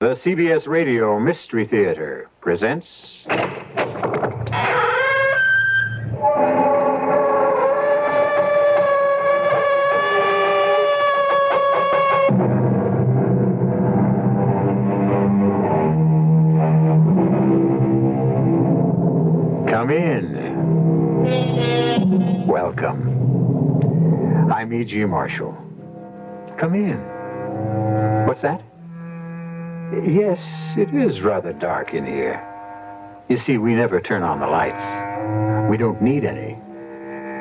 The CBS Radio Mystery Theater presents... Come in. Welcome. I'm E.G. Marshall. Come in. What's that? Yes, it is rather dark in here. You see, we never turn on the lights. We don't need any.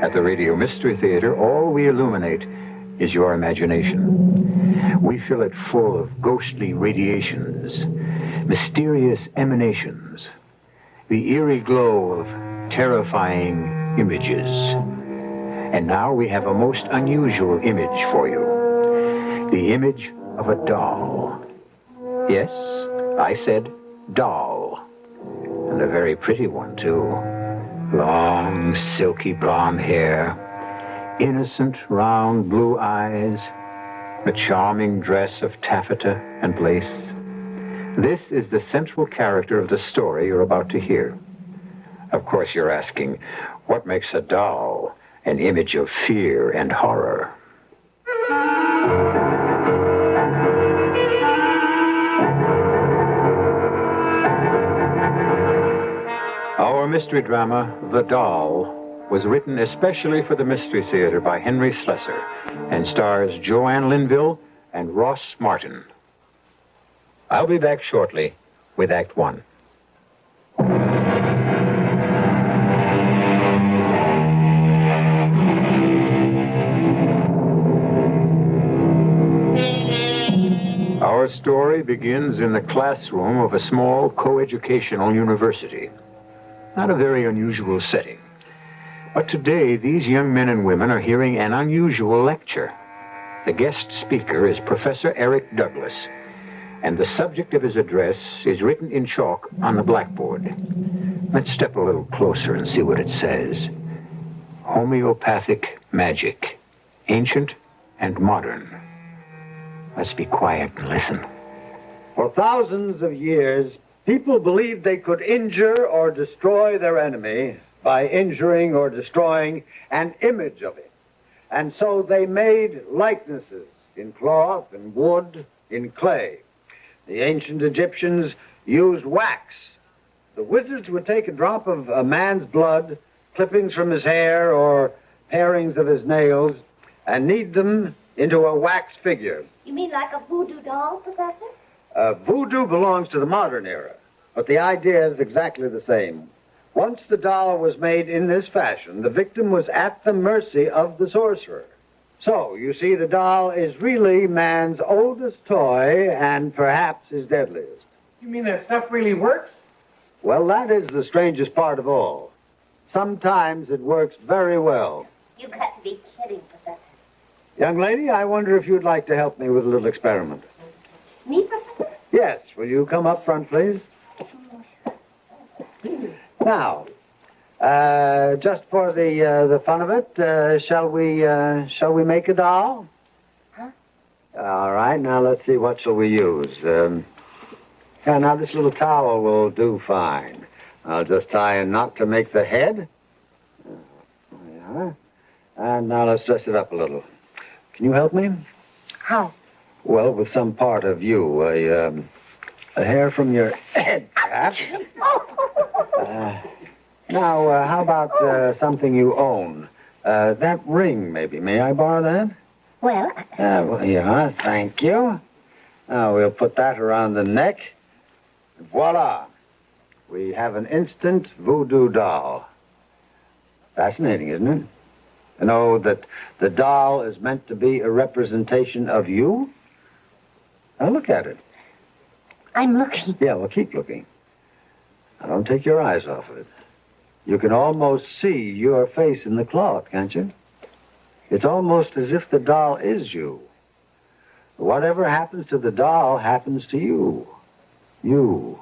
At the Radio Mystery Theater, all we illuminate is your imagination. We fill it full of ghostly radiations, mysterious emanations, the eerie glow of terrifying images. And now we have a most unusual image for you. The image of a doll. Yes, I said doll. And a very pretty one, too. Long, silky blonde hair, innocent, round blue eyes, a charming dress of taffeta and lace. This is the central character of the story you're about to hear. Of course, you're asking, what makes a doll an image of fear and horror? Our mystery drama, The Doll, was written especially for the Mystery Theater by Henry Slessor and stars Joanne Linville and Ross Martin. I'll be back shortly with Act One. Our story begins in the classroom of a small coeducational university. Not a very unusual setting. But today, these young men and women are hearing an unusual lecture. The guest speaker is Professor Eric Douglas, and the subject of his address is written in chalk on the blackboard. Let's step a little closer and see what it says. Homeopathic magic, ancient and modern. Let's be quiet and listen. For thousands of years, people believed they could injure or destroy their enemy by injuring or destroying an image of it. And so they made likenesses in cloth, in wood, in clay. The ancient Egyptians used wax. The wizards would take a drop of a man's blood, clippings from his hair or parings of his nails, and knead them into a wax figure. You mean like a voodoo doll, Professor? Voodoo belongs to the modern era, but the idea is exactly the same. Once the doll was made in this fashion, the victim was at the mercy of the sorcerer. So, you see, the doll is really man's oldest toy and perhaps his deadliest. You mean that stuff really works? Well, that is the strangest part of all. Sometimes it works very well. You've got to be kidding, Professor. Young lady, I wonder if you'd like to help me with a little experiment. Me, Professor? Yes, will you come up front, please? Now, just for the fun of it, shall we make a doll? Huh? All right, now let's see, what shall we use? Now this little towel will do fine. I'll just tie a knot to make the head. There we are. And now let's dress it up a little. Can you help me? How? Well, with some part of you, a hair from your head, perhaps. Now, how about something you own? That ring, maybe. May I borrow that? Well, Yeah, thank you. Now, we'll put that around the neck. Voila. We have an instant voodoo doll. Fascinating, isn't it? To know that the doll is meant to be a representation of you? Now, look at it. I'm looking. Yeah, well, keep looking. Now, don't take your eyes off of it. You can almost see your face in the cloth, can't you? It's almost as if the doll is you. Whatever happens to the doll happens to you. You,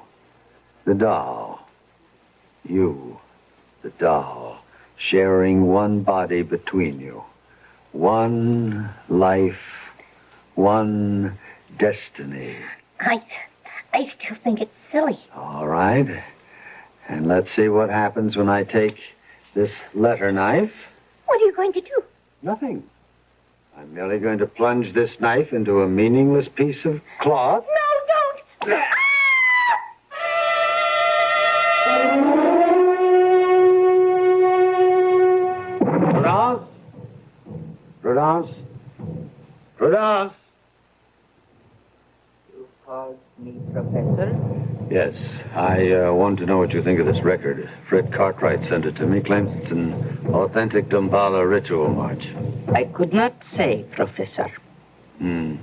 the doll. You, the doll, sharing one body between you. One life, one destiny. I She'll think it's silly. All right. And let's see what happens when I take this letter knife. What are you going to do? Nothing. I'm merely going to plunge this knife into a meaningless piece of cloth. No, don't! Prudence? Prudence? Prudence? You called me Professor? Yes, I want to know what you think of this record. Fred Cartwright sent it to me, claims it's an authentic Damballa ritual march. I could not say, Professor. I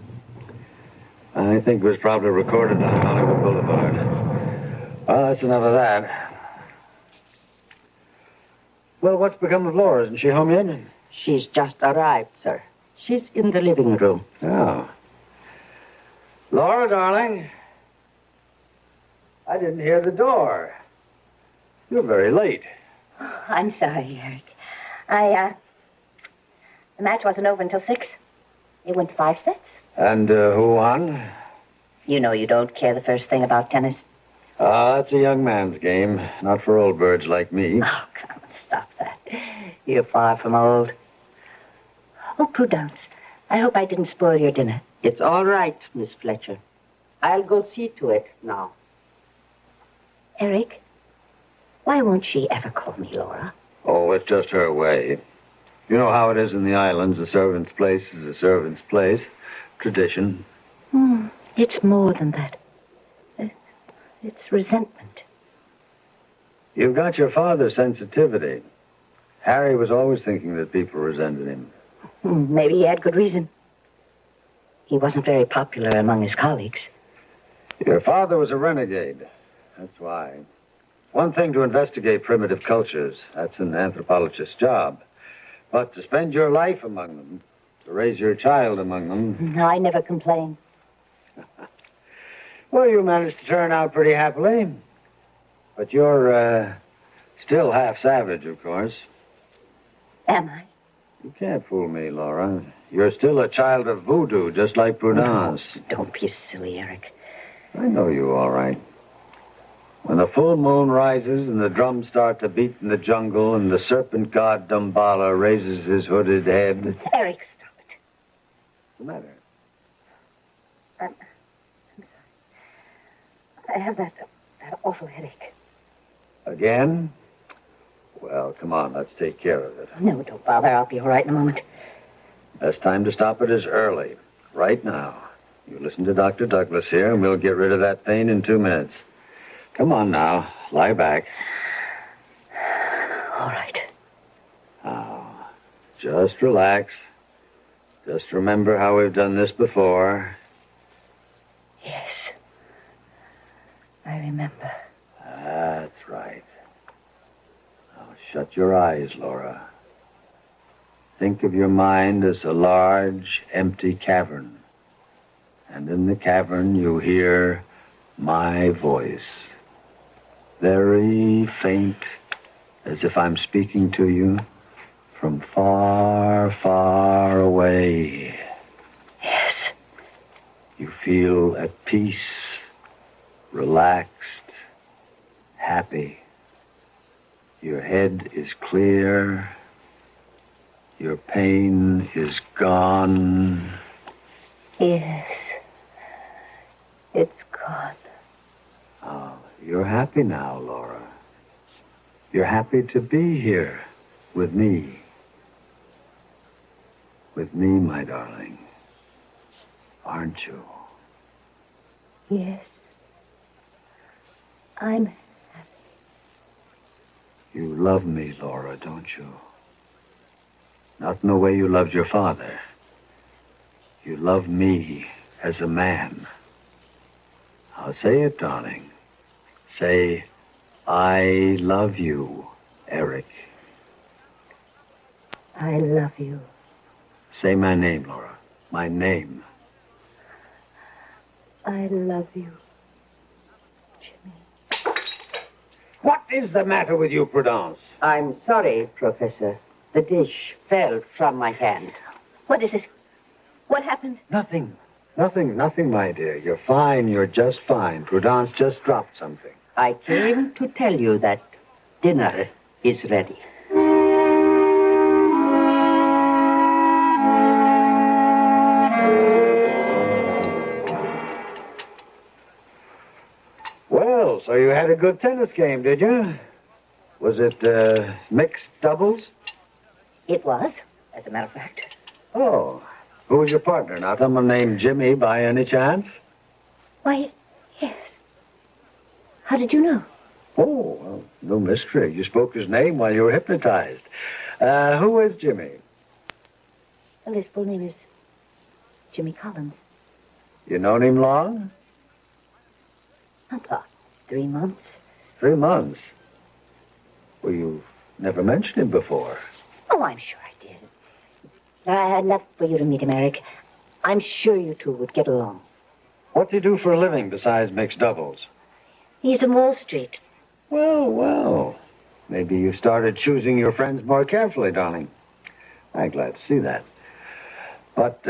think it was probably recorded on Hollywood Boulevard. Well, that's enough of that. Well, what's become of Laura? Isn't she home yet? She's just arrived, sir. She's in the living room. Oh. Laura, darling. I didn't hear the door. You're very late. Oh, I'm sorry, Eric. The match wasn't over until 6. It went 5 sets. And who won? You know you don't care the first thing about tennis. That's a young man's game, not for old birds like me. Oh, come on, stop that. You're far from old. Oh, Prudence, I hope I didn't spoil your dinner. It's all right, Miss Fletcher. I'll go see to it now. Eric, why won't she ever call me Laura? Oh, it's just her way. You know how it is in the islands. A servant's place is a servant's place. Tradition. It's more than that. It's resentment. You've got your father's sensitivity. Harry was always thinking that people resented him. Maybe he had good reason. He wasn't very popular among his colleagues. Your father was a renegade. That's why. One thing to investigate primitive cultures. That's an anthropologist's job. But to spend your life among them, to raise your child among them... I never complained. Well, you managed to turn out pretty happily. But you're still half savage, of course. Am I? You can't fool me, Laura. You're still a child of voodoo, just like Prudence. Don't be silly, Eric. I know you all right. When the full moon rises and the drums start to beat in the jungle and the serpent god Damballa raises his hooded head... Eric, stop it. What's the matter? I'm sorry. I have that awful headache. Again? Well, come on, let's take care of it. No, don't bother. I'll be all right in a moment. Best time to stop it is early. Right now. You listen to Dr. Douglas here, and we'll get rid of that pain in 2 minutes. Come on now. Lie back. All right. Now, just relax. Just remember how we've done this before. Yes. I remember. That's right. Now, shut your eyes, Laura. Think of your mind as a large, empty cavern. And in the cavern, you hear my voice. Very faint, as if I'm speaking to you from far, far away. Yes. You feel at peace, relaxed, happy. Your head is clear. Your pain is gone. Yes. It's gone. Oh, you're happy now, Laura. You're happy to be here with me. With me, my darling. Aren't you? Yes. I'm happy. You love me, Laura, don't you? Not in the way you loved your father. You love me as a man. Now say it, darling. Say, I love you, Eric. I love you. Say my name, Laura. My name. I love you, Jimmy. What is the matter with you, Prudence? I'm sorry, Professor. The dish fell from my hand. What is it? What happened? Nothing. Nothing, my dear. You're fine. You're just fine. Prudence just dropped something. I came to tell you that dinner is ready. Well, so you had a good tennis game, did you? Was it mixed doubles? It was, as a matter of fact. Oh. Who was your partner? Not someone named Jimmy by any chance? Why, yes. How did you know? Oh, well, no mystery. You spoke his name while you were hypnotized. Who is Jimmy? Well, his full name is Jimmy Collins. You known him long? About 3 months. 3 months. Well, you've never mentioned him before. Oh, I'm sure I did. I'd love for you to meet him, Eric. I'm sure you two would get along. What's he do for a living besides mixed doubles? He's in Wall Street. Well. Maybe you started choosing your friends more carefully, darling. I'm glad to see that. But,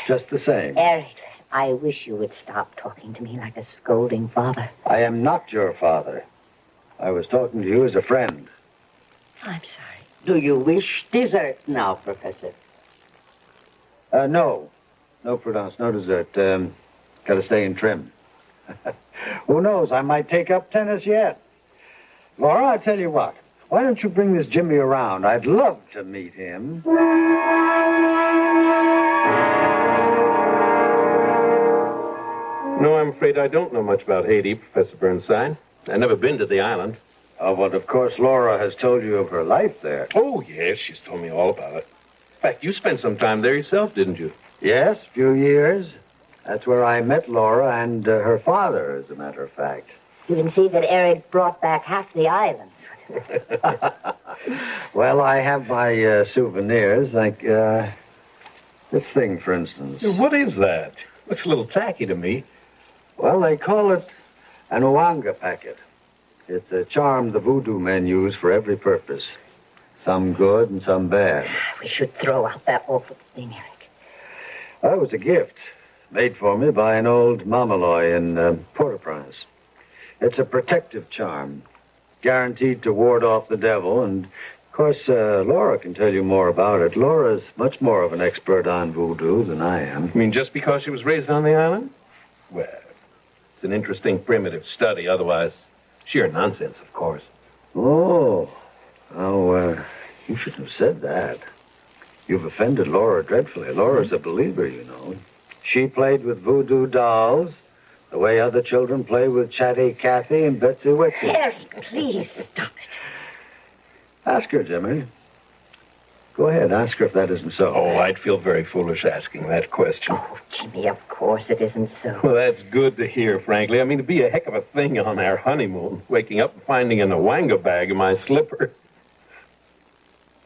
just the same. Eric, I wish you would stop talking to me like a scolding father. I am not your father. I was talking to you as a friend. I'm sorry. Do you wish dessert now, Professor? No. No, Prudence, no dessert. Gotta stay in trim. Who knows? I might take up tennis yet. Laura, I tell you what. Why don't you bring this Jimmy around? I'd love to meet him. No, I'm afraid I don't know much about Haiti, Professor Burnside. I've never been to the island. Oh, but of course Laura has told you of her life there. Oh, yes, she's told me all about it. In fact, you spent some time there yourself, didn't you? Yes, a few years. That's where I met Laura and her father, as a matter of fact. You can see that Eric brought back half the island. Well, I have my souvenirs, like this thing, for instance. What is that? Looks a little tacky to me. Well, they call it an Ouanga packet. It's a charm the voodoo men use for every purpose. Some good and some bad. We should throw out that awful thing, Eric. Well, it was a gift made for me by an old Mamaloy in Port-au-Prince. It's a protective charm, guaranteed to ward off the devil. And, of course, Laura can tell you more about it. Laura's much more of an expert on voodoo than I am. You mean just because she was raised on the island? Well, it's an interesting primitive study. Otherwise, sheer nonsense, of course. Oh, you shouldn't have said that. You've offended Laura dreadfully. Laura's a believer, you know. She played with voodoo dolls the way other children play with Chatty Cathy and Betsy Witsy. Eric, please stop it. Ask her, Jimmy. Go ahead, ask her if that isn't so. Oh, I'd feel very foolish asking that question. Oh, Jimmy, of course it isn't so. Well, that's good to hear, frankly. I mean, it'd be a heck of a thing on our honeymoon, waking up and finding an Ouanga bag in my slipper.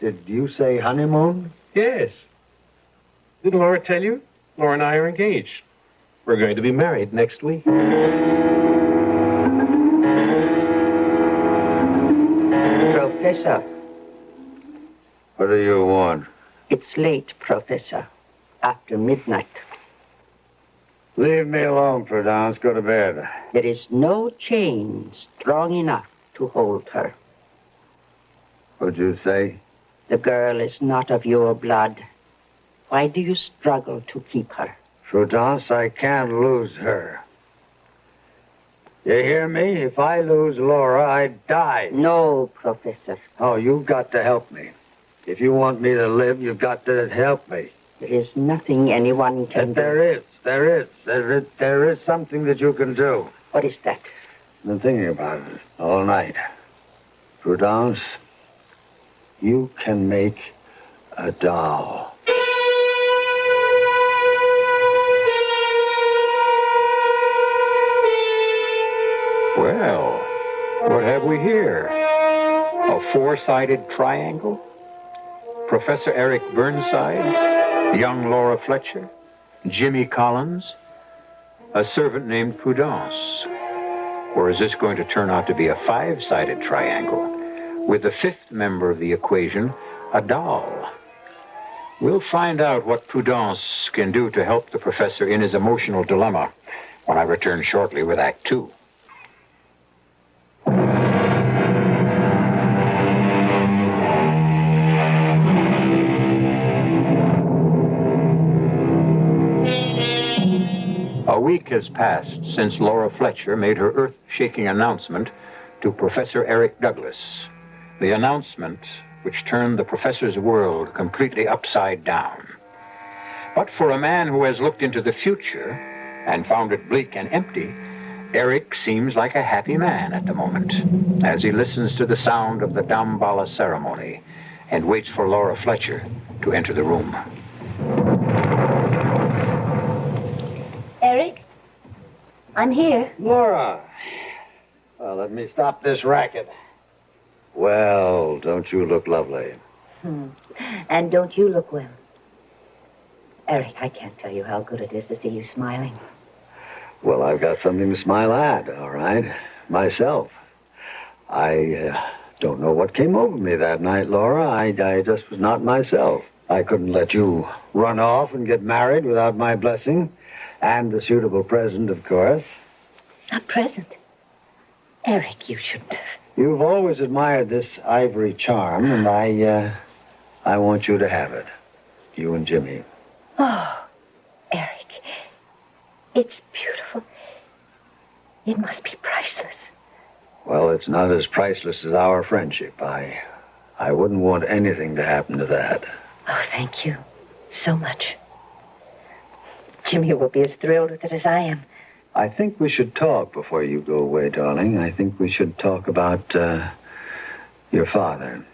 Did you say honeymoon? Yes. Didn't Laura tell you? Laura and I are engaged. We're going to be married next week. Professor, What do you want? it's late, Professor. After midnight. Leave me alone, Prudence. Go to bed. There is no chain strong enough to hold her. What'd you say? The girl is not of your blood. Why do you struggle to keep her? Prudence, I can't lose her. You hear me? If I lose Laura, I die. No, Professor. Oh, you've got to help me. If you want me to live, you've got to help me. There is nothing anyone can do. There is something that you can do. What is that? I've been thinking about it all night. Prudence, you can make a doll. Well, what have we here? A four-sided triangle? Professor Eric Burnside, young Laura Fletcher, Jimmy Collins, a servant named Prudence. Or is this going to turn out to be a five-sided triangle with the fifth member of the equation, a doll? We'll find out what Prudence can do to help the professor in his emotional dilemma when I return shortly with Act Two. A week has passed since Laura Fletcher made her earth-shaking announcement to Professor Eric Douglas. The announcement which turned the professor's world completely upside down. But for a man who has looked into the future and found it bleak and empty, Eric seems like a happy man at the moment as he listens to the sound of the Damballa ceremony and waits for Laura Fletcher to enter the room. Eric, I'm here. Laura. Well, let me stop this racket. Well, don't you look lovely? And don't you look well? Eric, I can't tell you how good it is to see you smiling. Well, I've got something to smile at, all right? Myself. I don't know what came over me that night, Laura. I just was not myself. I couldn't let you run off and get married without my blessing. And a suitable present, of course. A present? Eric, you shouldn't have. You've always admired this ivory charm, and I want you to have it. You and Jimmy. Oh, Eric. It's beautiful. It must be priceless. Well, it's not as priceless as our friendship. I wouldn't want anything to happen to that. Oh, thank you so much. Jimmy will be as thrilled with it as I am. I think we should talk before you go away, darling. I think we should talk about your father.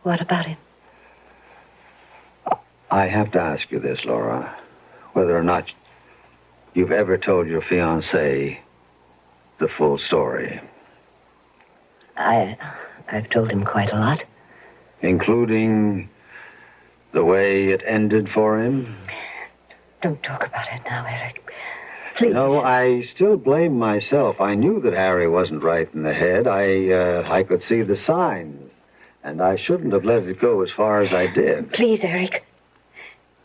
What about him? I have to ask you this, Laura. Whether or not you've ever told your fiancé the full story. I've told him quite a lot. Including the way it ended for him? Don't talk about it now, Eric. Please. No, I still blame myself. I knew that Harry wasn't right in the head. I could see the signs. And I shouldn't have let it go as far as I did. Please, Eric.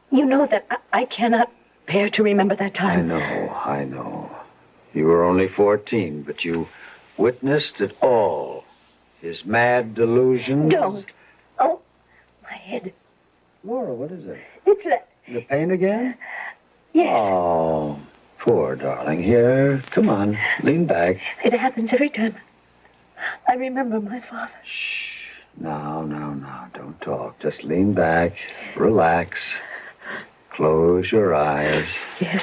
You know that I cannot bear to remember that time. I know. You were only 14, but you witnessed it all. His mad delusions. Don't. Oh, my head. Laura, what is it? It's that. The pain again? Yes. Oh, poor darling. Here, come on. Lean back. It happens every time I remember my father. Shh. No. Don't talk. Just lean back. Relax. Close your eyes. Yes.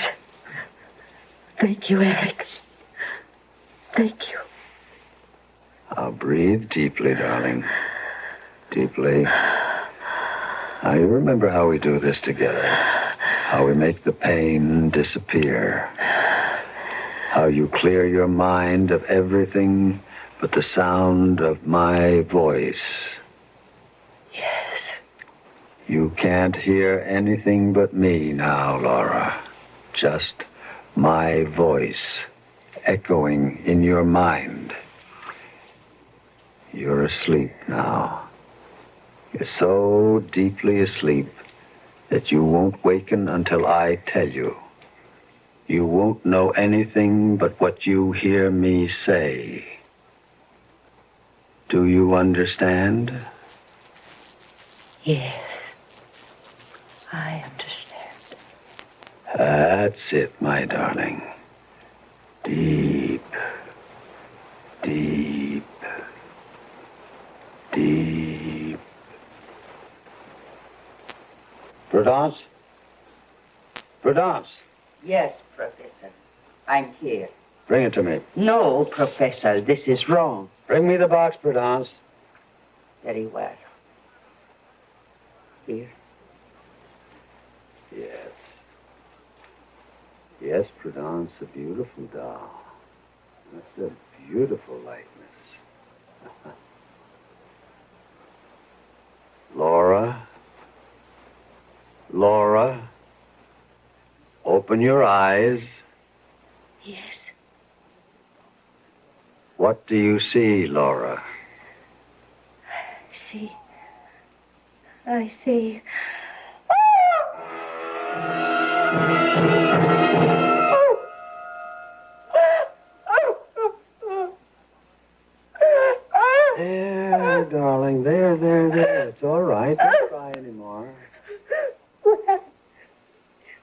Thank you, Eric. Thank you. Now breathe deeply, darling. Deeply. Now you remember how we do this together. How we make the pain disappear. How you clear your mind of everything but the sound of my voice. Yes. You can't hear anything but me now, Laura. Just my voice echoing in your mind. You're asleep now. You're so deeply asleep that you won't waken until I tell you. You won't know anything but what you hear me say. Do you understand? Yes. I understand. That's it, my darling. Deep, deep, deep. Prudence? Prudence, Yes, Professor. I'm here. bring it to me. No, Professor, this is wrong. Bring me the box, Prudence. Very well. Here. Yes. Yes, Prudence, a beautiful doll. That's a beautiful likeness. Laura? Laura? Open your eyes. Yes. What do you see, Laura? See. I see. There, darling. There. It's all right. Don't cry anymore. What happened?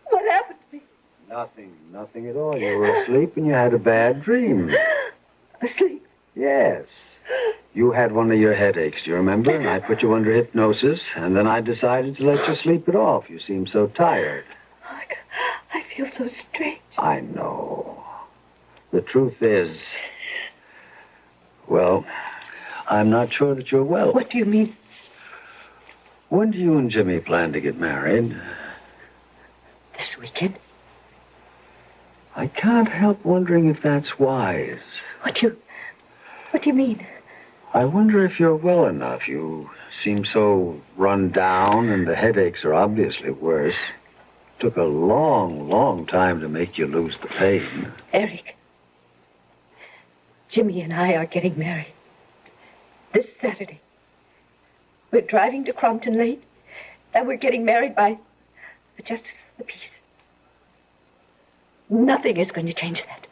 What happened to me? Nothing at all. You were asleep and you had a bad dream. Asleep? Yes. You had one of your headaches, do you remember? And I put you under hypnosis, and then I decided to let you sleep it off. You seemed so tired. I feel so strange. I know. The truth is, well, I'm not sure that you're well. What do you mean? When do you and Jimmy plan to get married? This weekend? I can't help wondering if that's wise. What do you mean? I wonder if you're well enough. You seem so run down, and the headaches are obviously worse. Took a long time to make you lose the pain. Eric, Jimmy and I are getting married this Saturday. We're driving to Crompton late, and we're getting married by the Justice of the Peace. Nothing is going to change that.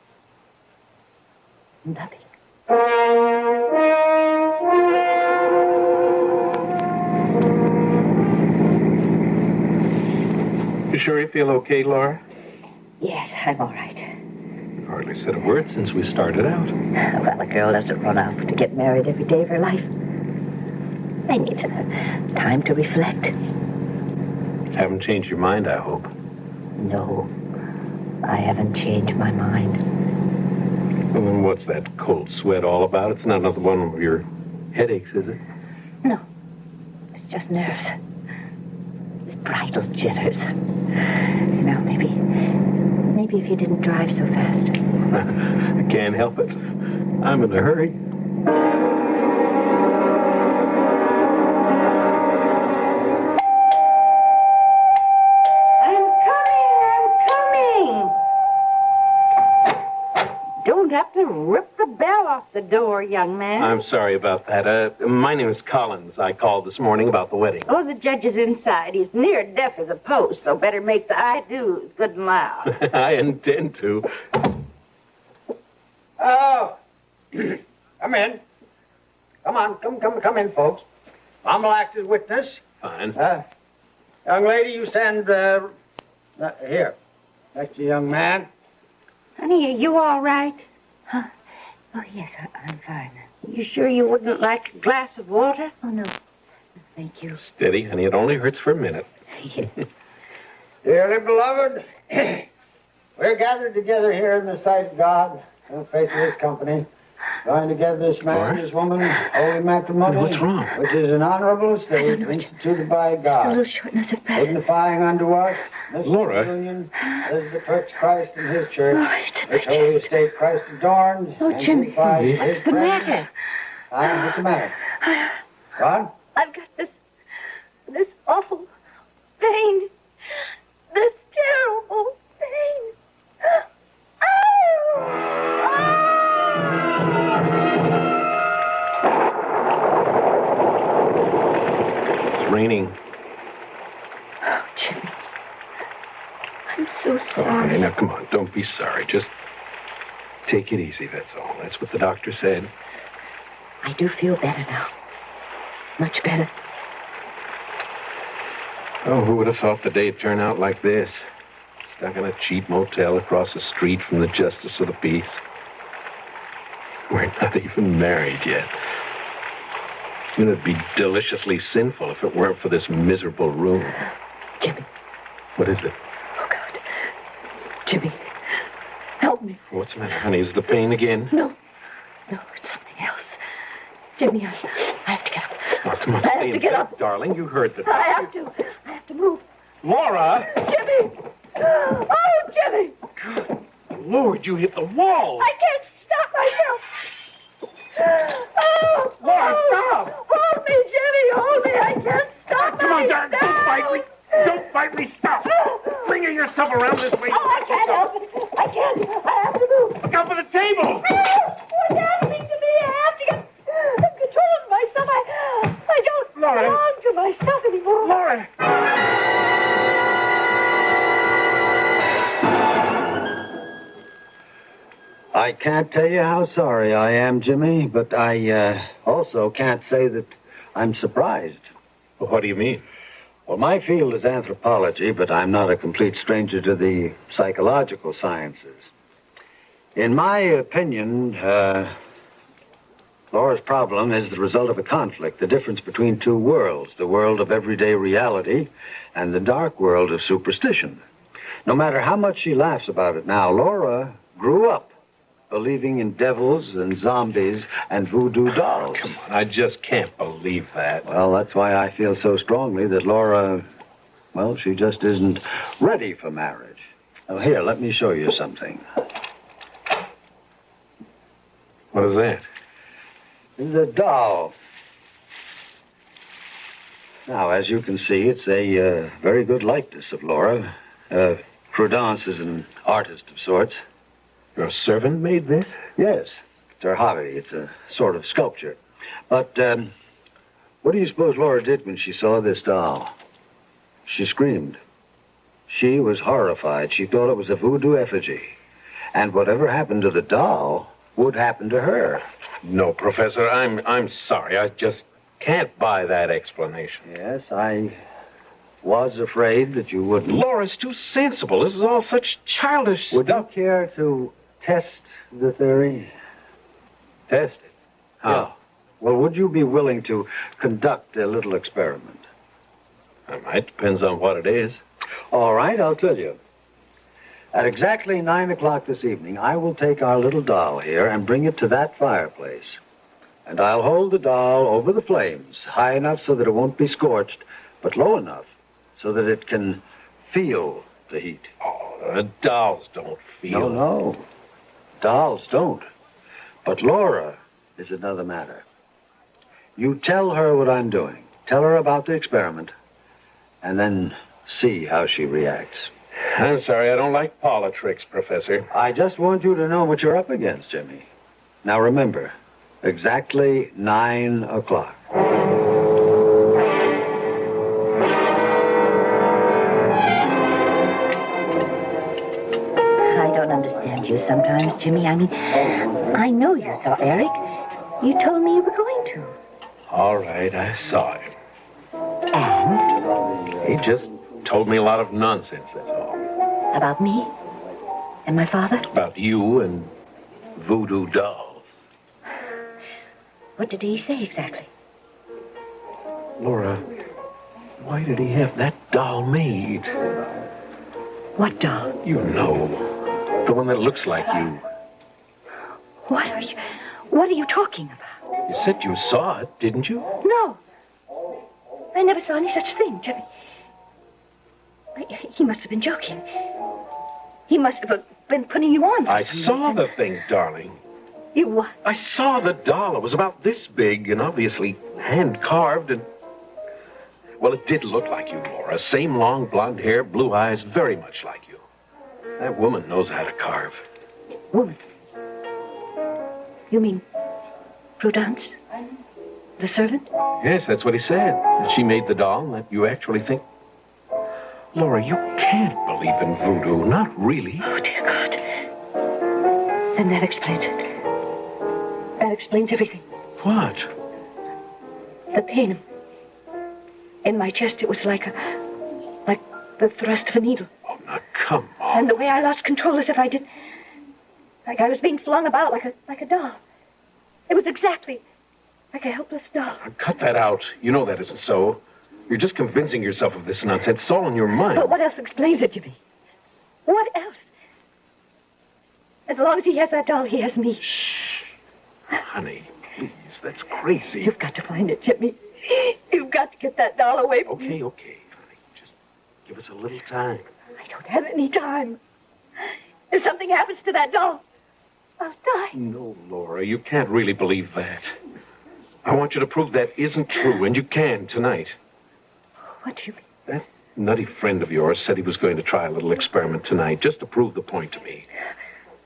Nothing. You sure you feel okay, Laura? Yes, I'm all right. You've hardly said a word since we started out. Well, a girl doesn't run out to get married every day of her life. They need time to reflect. Haven't changed your mind, I hope. No, I haven't changed my mind. Well, then what's that cold sweat all about? It's not another one of your headaches, is it? No, it's just nerves. It's bridal jitters. You know, maybe if you didn't drive so fast. I can't help it. I'm in a hurry. Have to rip the bell off the door, young man. I'm sorry about that. My name is Collins. I called this morning about the wedding. Oh, the judge is inside. He's near deaf as a post, so better make the I do's good and loud. I intend to. Oh, come in. Come on, come in, folks. I'm will act as witness. Fine. Young lady, you stand here, next to the young man. Honey, are you all right? Huh? Oh, yes, I'm fine. You sure you wouldn't like a glass of water? Oh, no. Thank you. Steady, honey. It only hurts for a minute. Dearly beloved, we're gathered together here in the sight of God, in the face of His company, joined together this man and this woman, holy matrimony. What's wrong? Which is an honorable estate instituted by Just a God, little shortness of breath. signifying unto us this Laura. union as the church Christ and His church, Oh, it's in my which holy chest. estate Christ adorned. Oh, and Jimmy. beautified His What's the friends. matter? What's the matter? What? I've got this awful pain. This terrible pain. It's raining. Oh, Jimmy. I'm so Oh, honey, sorry. now come on. Don't be sorry. Just take it easy, that's all. That's what the doctor said. I do feel better now. Much better. Oh, who would have thought the day'd turn out like this? Stuck in a cheap motel across the street from the Justice of the Peace. We're not even married yet. It'd be deliciously sinful if it weren't for this miserable room. Jimmy. What is it? Oh, God. Jimmy. Help me. What's the matter, honey? Is the pain again? No, it's something else. Jimmy, I have to get up. Oh, come on, I stay have in to get bed, up. darling. You heard the I have to move. Laura! Jimmy! Oh, Jimmy! Lord, you hit the wall! I can't stop myself. Oh, Laura, stop! Hold me, Jimmy, hold me. I can't stop Come on, myself. darling, don't fight me! Don't fight me! Stop! Bring yourself around this way! Oh, I can't help it. I can't. I have to move. Look out for the table! What's happening to me? I have to get control of myself. I don't Laura. belong to myself anymore. I can't tell you how sorry I am, Jimmy, but I also can't say that I'm surprised. Well, what do you mean? Well, my field is anthropology, but I'm not a complete stranger to the psychological sciences. In my opinion, Laura's problem is the result of a conflict, the difference between two worlds, the world of everyday reality and the dark world of superstition. No matter how much she laughs about it now, Laura grew up believing in devils and zombies and voodoo dolls. Come on, I just can't believe that. Well, that's why I feel so strongly that Laura, well, she just isn't ready for marriage. Oh, here, let me show you something. What is that? This is a doll. Now, as you can see, it's a very good likeness of Laura. Prudence is an artist of sorts. Your servant made this? Yes, it's her hobby. It's a sort of sculpture. But what do you suppose Laura did when she saw this doll? She screamed. She was horrified. She thought it was a voodoo effigy. And whatever happened to the doll would happen to her. No, Professor, I'm sorry. I just can't buy that explanation. Yes, I was afraid that you wouldn't. Laura's too sensible. This is all such childish Would you stuff. care to test the theory? Test it. How? Yeah. Well, would you be willing to conduct a little experiment? I might. Depends on what it is. All right, I'll tell you. At exactly 9 o'clock this evening, I will take our little doll here and bring it to that fireplace. And I'll hold the doll over the flames, high enough so that it won't be scorched, but low enough so that it can feel the heat. Oh, dolls don't feel. No. Dolls don't. But Laura is another matter. You tell her what I'm doing. Tell her about the experiment. And then see how she reacts. I'm sorry, I don't like politics, Professor. I just want you to know what you're up against, Jimmy. Now remember, exactly 9 o'clock. I don't understand you sometimes, Jimmy. I mean, I know you saw Eric. You told me you were going to. All right, I saw him. And? He just told me a lot of nonsense, that's all. About me? And my father? About you and voodoo dolls. What did he say exactly? Laura, why did he have that doll made? What doll? You know, the one that looks like you. What are you talking about? You said you saw it, didn't you? No. I never saw any such thing, Jimmy. He must have been joking. He must have been putting you on. I saw the thing, darling. You what? I saw the doll. It was about this big and obviously hand-carved and... Well, it did look like you, Laura. Same long blonde hair, blue eyes, very much like you. That woman knows how to carve. Woman? You mean Prudence? The servant? Yes, that's what he said. That she made the doll and that you actually think... Laura, you can't believe in voodoo. Not really. Oh, dear God. Then that explains it. That explains everything. What? The pain in my chest, it was like the thrust of a needle. Oh, now, come on. And the way I lost control as if I did... Like I was being flung about like a doll. It was exactly like a helpless doll. Now, cut that out. You know that isn't so. You're just convincing yourself of this nonsense. It's all in your mind. But what else explains it, Jimmy? What else? As long as he has that doll, he has me. Shh. Honey, please, that's crazy. You've got to find it, Jimmy. You've got to get that doll away from me. Okay, honey. Just give us a little time. I don't have any time. If something happens to that doll, I'll die. No, Laura, you can't really believe that. I want you to prove that isn't true, and you can tonight. What do you mean? That nutty friend of yours said he was going to try a little experiment tonight, just to prove the point to me.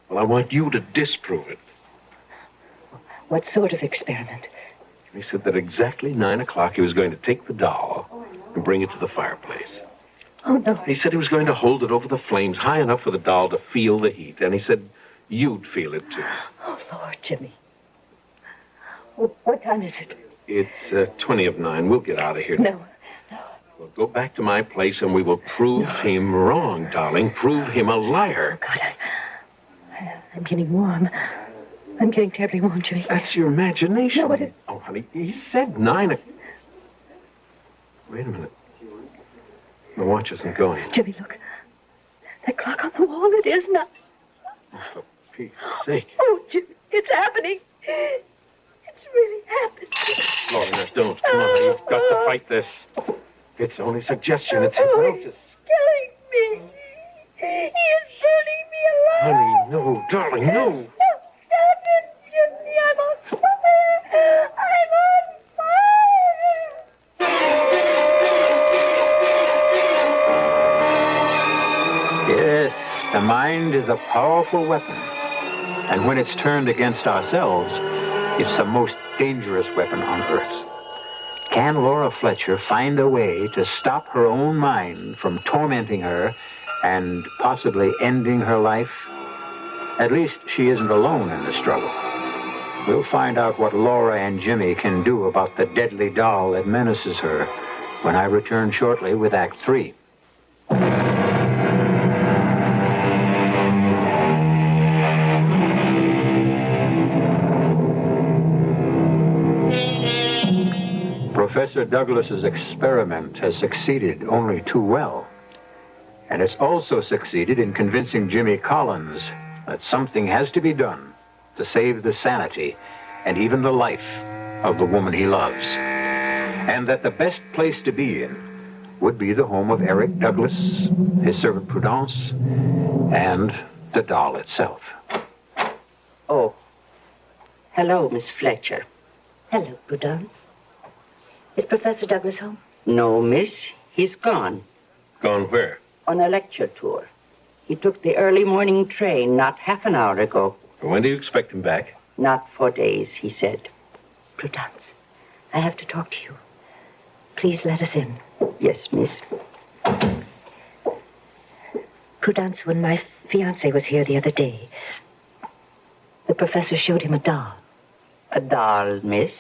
Well, I want you to disprove it. What sort of experiment? He said that exactly 9 o'clock he was going to take the doll and bring it to the fireplace. Oh, no. He said he was going to hold it over the flames high enough for the doll to feel the heat. And he said you'd feel it too. Oh, Lord, Jimmy. What time is it? It's 20 of 9. We'll get out of here. No. We'll go back to my place and we will prove him wrong, darling. Prove him a liar. God, I'm getting warm. I'm getting terribly warm, Jimmy. That's your imagination. No, but Oh, honey, he said 9. Wait a minute. My watch isn't going. Jimmy, look. That clock on the wall, it is not. Oh, for Pete's sake. Oh, Jimmy, it's happening. It's really happening. Laura, now, don't. Come on, you've got to fight this. It's only suggestion. It's hypnosis. Killing me. He is burning me alive. Honey, no, darling, no. No, stop it, Jimmy. I'm on fire. I'm on fire. Yes, the mind is a powerful weapon. And when it's turned against ourselves, it's the most dangerous weapon on earth. Can Laura Fletcher find a way to stop her own mind from tormenting her and possibly ending her life? At least she isn't alone in the struggle. We'll find out what Laura and Jimmy can do about the deadly doll that menaces her when I return shortly with Act 3. Professor Douglas's experiment has succeeded only too well. And it's also succeeded in convincing Jimmy Collins that something has to be done to save the sanity and even the life of the woman he loves. And that the best place to be in would be the home of Eric Douglas, his servant Prudence, and the doll itself. Oh. Hello, Miss Fletcher. Hello, Prudence. Is Professor Douglas home? No, miss. He's gone. Gone where? On a lecture tour. He took the early morning train not half an hour ago. When do you expect him back? Not for days, he said. Prudence, I have to talk to you. Please let us in. Yes, miss. Prudence, when my fiancé was here the other day, the professor showed him a doll. A doll, miss?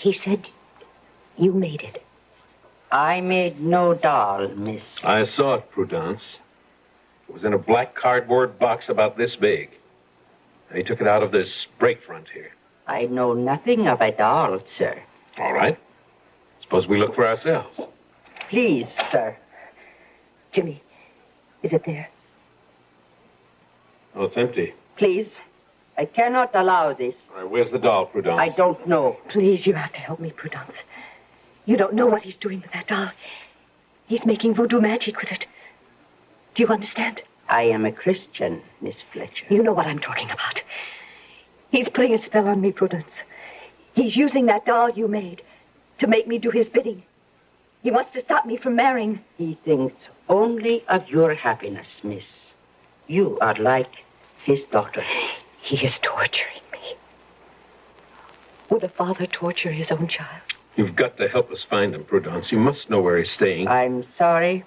He said you made it. I made no doll, miss. I saw it, Prudence. It was in a black cardboard box about this big. And he took it out of this break front here. I know nothing of a doll, sir. All right. Suppose we look for ourselves. Please, sir. Jimmy, is it there? Oh, it's empty. Please. I cannot allow this. All right, where's the doll, Prudence? I don't know. Please, you have to help me, Prudence. You don't know what he's doing with that doll. He's making voodoo magic with it. Do you understand? I am a Christian, Miss Fletcher. You know what I'm talking about. He's putting a spell on me, Prudence. He's using that doll you made to make me do his bidding. He wants to stop me from marrying. He thinks only of your happiness, miss. You are like his daughter. He is torturing me. Would a father torture his own child? You've got to help us find him, Prudence. You must know where he's staying. I'm sorry.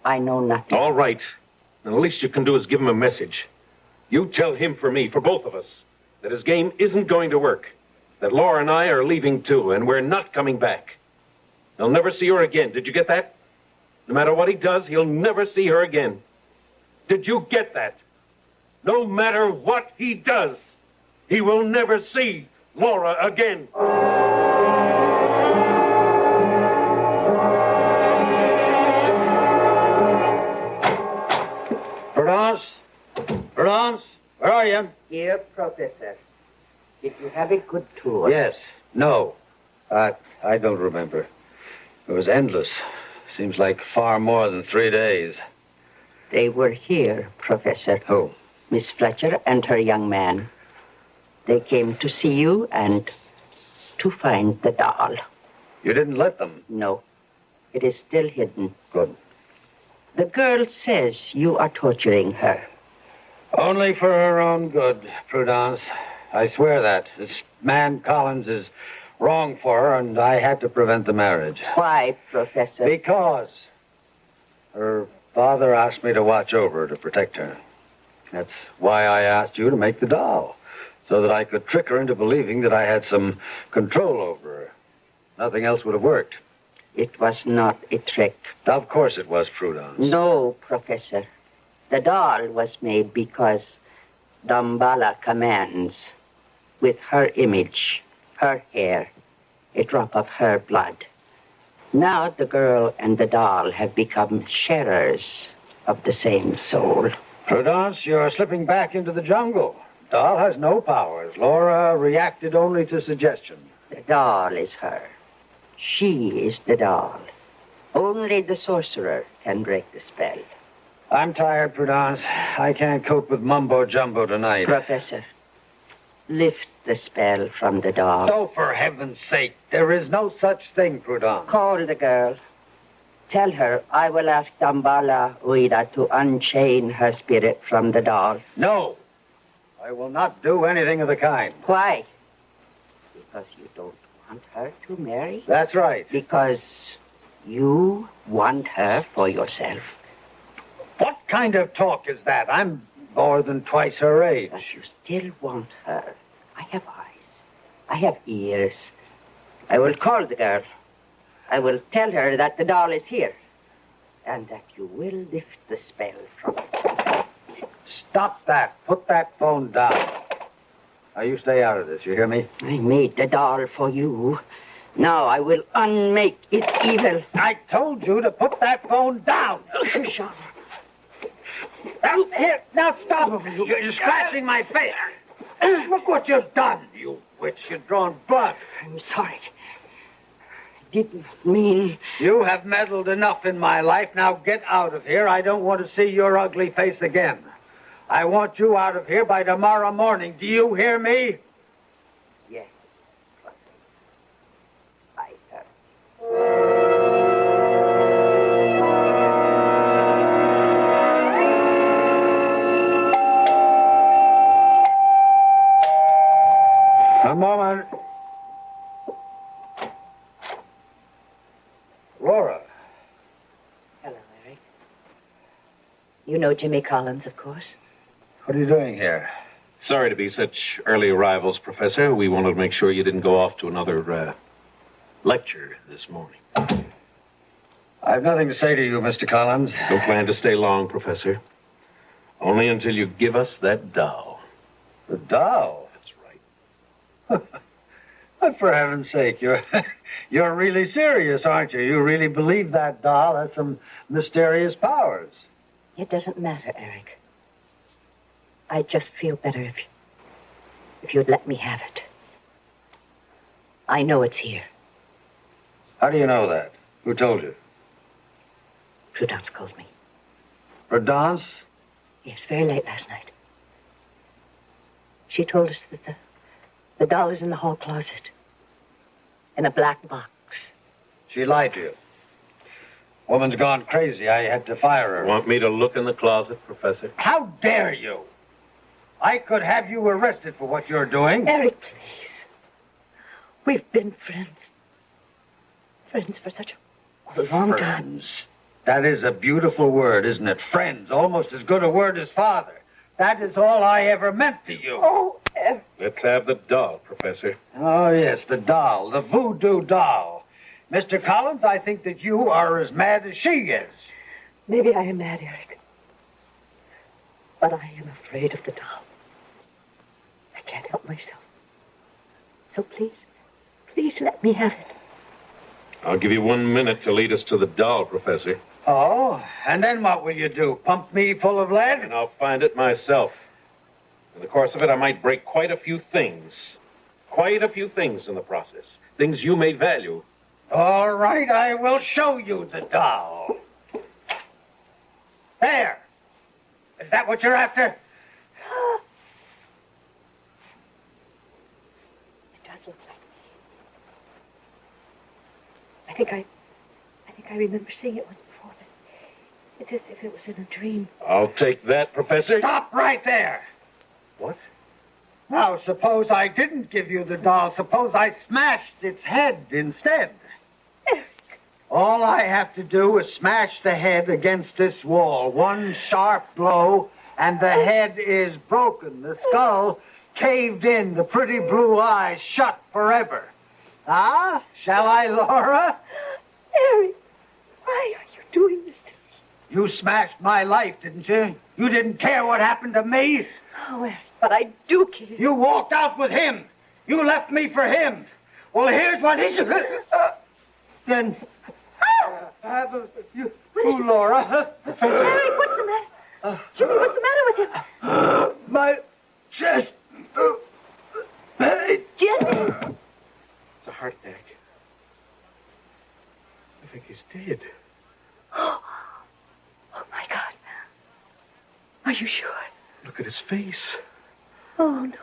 I know nothing. All right. And the least you can do is give him a message. You tell him for me, for both of us, that his game isn't going to work. That Laura and I are leaving too, and we're not coming back. He'll never see her again. Did you get that? No matter what he does, he'll never see her again. Did you get that? No matter what he does, he will never see Laura again. Prudence? Prudence? Where are you? Dear Professor, did you have a good tour? Yes. No. I don't remember. It was endless. Seems like far more than 3 days. They were here, Professor. Who? Miss Fletcher and her young man. They came to see you and to find the doll. You didn't let them? No. It is still hidden. Good. The girl says you are torturing her. Only for her own good, Prudence. I swear that. This man Collins is wrong for her, and I had to prevent the marriage. Why, Professor? Because her father asked me to watch over her, to protect her. That's why I asked you to make the doll, so that I could trick her into believing that I had some control over her. Nothing else would have worked. It was not a trick. Of course it was, Prudence. No, Professor. The doll was made because Dambala commands, with her image, her hair, a drop of her blood. Now the girl and the doll have become sharers of the same soul. Prudence, you're slipping back into the jungle. Doll has no powers. Laura reacted only to suggestion. The doll is her. She is the doll. Only the sorcerer can break the spell. I'm tired, Prudence. I can't cope with mumbo-jumbo tonight. Professor, lift the spell from the doll. Oh, for heaven's sake, there is no such thing, Prudence. Call the girl. Tell her I will ask Dambala Uida to unchain her spirit from the doll. No. I will not do anything of the kind. Why? Because you don't want her to marry? That's right. Because you want her for yourself. What kind of talk is that? I'm more than twice her age. But you still want her. I have eyes. I have ears. I will call the girl. I will tell her that the doll is here. And that you will lift the spell from her. Stop that. Put that phone down. Now, you stay out of this. You hear me? I made the doll for you. Now I will unmake its evil. I told you to put that phone down. Sean. Here, now stop. You're scratching my face. Look what you've done, you witch. You've drawn blood. I'm sorry. I didn't mean... You have meddled enough in my life. Now get out of here. I don't want to see your ugly face again. I want you out of here by tomorrow morning. Do you hear me? Yes. I heard. A moment. Laura. Hello, Eric. You know Jimmy Collins, of course. What are you doing here? Sorry to be such early arrivals, Professor. We wanted to make sure you didn't go off to another lecture this morning. I've nothing to say to you, Mr. Collins. Don't plan to stay long, Professor. Only until you give us that doll. The doll? That's right. But for heaven's sake, you're really serious, aren't you? You really believe that doll has some mysterious powers. It doesn't matter, Eric. I'd just feel better if you'd let me have it. I know it's here. How do you know that? Who told you? Prudence called me. Prudence? Yes, very late last night. She told us that the doll is in the hall closet. In a black box. She lied to you. Woman's gone crazy. I had to fire her. Want me to look in the closet, Professor? How dare you? I could have you arrested for what you're doing. Eric, please. We've been friends. Friends for such a long time. Friends. That is a beautiful word, isn't it? Friends. Almost as good a word as father. That is all I ever meant to you. Oh, Eric. Let's have the doll, Professor. Oh, yes, the doll. The voodoo doll. Mr. Collins, I think that you are as mad as she is. Maybe I am mad, Eric. But I am afraid of the doll. I can't help myself. So please let me have it. I'll give you 1 minute to lead us to the doll, Professor. Oh, and then what will you do? Pump me full of lead? And I'll find it myself. In the course of it, I might break quite a few things. Quite a few things in the process. Things you may value. All right, I will show you the doll. There. Is that what you're after? It does look like me. I think I remember seeing it once before, but it's as if it was in a dream. I'll take that, Professor. Stop right there. What? Now, suppose I didn't give you the doll. Suppose I smashed its head instead. Eric. All I have to do is smash the head against this wall. One sharp blow, and the head is broken. The skull caved in, the pretty blue eyes shut forever. Ah, shall I, Laura? Harry, why are you doing this to me? You smashed my life, didn't you? You didn't care what happened to me. Oh, Harry, but I do care. You walked out with him. You left me for him. Well, here's what he... Then... you, Laura. Harry, what's the matter? Jimmy, what's the matter with him? My chest. Jimmy! It's a heart attack. I think he's dead. Oh, my God. Are you sure? Look at his face. Oh, no.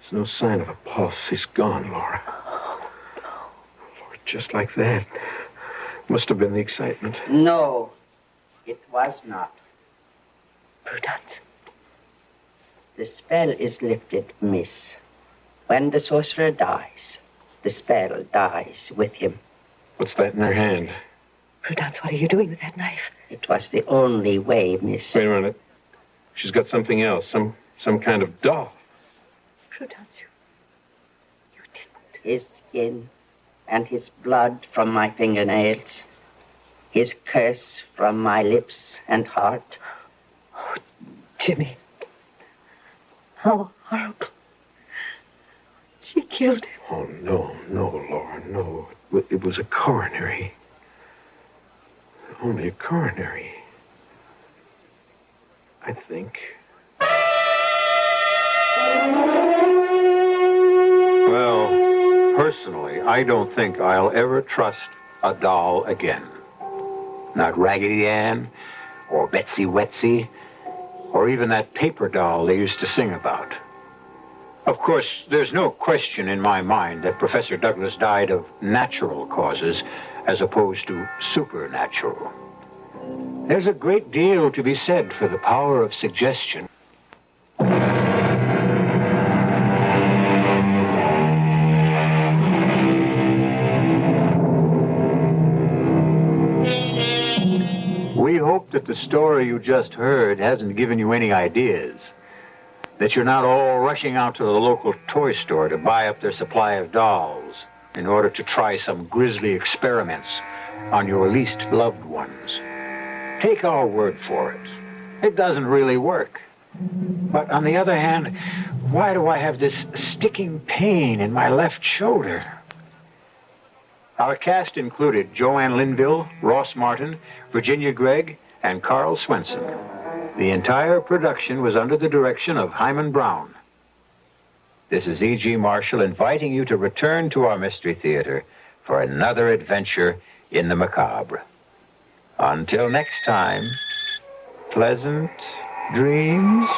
There's no sign of a pulse. He's gone, Laura. Oh, no. Lord, just like that. Must have been the excitement. No, it was not. Prudence. The spell is lifted, miss. When the sorcerer dies, the spell dies with him. What's that in her hand? Prudence, what are you doing with that knife? It was the only way, miss. Wait a minute. She's got something else. Some kind of doll. Prudence, you didn't. His skin and his blood from my fingernails. His curse from my lips and heart. Oh, Jimmy. How horrible. She killed him. Oh, no, Laura, no. It was a coronary. Only a coronary. I think. Well, personally, I don't think I'll ever trust a doll again. Not Raggedy Ann, or Betsy Wetsy, or even that paper doll they used to sing about. Of course, there's no question in my mind that Professor Douglas died of natural causes as opposed to supernatural. There's a great deal to be said for the power of suggestion. We hope that the story you just heard hasn't given you any ideas. That you're not all rushing out to the local toy store to buy up their supply of dolls in order to try some grisly experiments on your least loved ones. Take our word for it. It doesn't really work. But on the other hand, why do I have this sticking pain in my left shoulder? Our cast included Joanne Linville, Ross Martin, Virginia Gregg, and Carl Swenson. The entire production was under the direction of Hyman Brown. This is E.G. Marshall inviting you to return to our Mystery Theater for another adventure in the macabre. Until next time, pleasant dreams.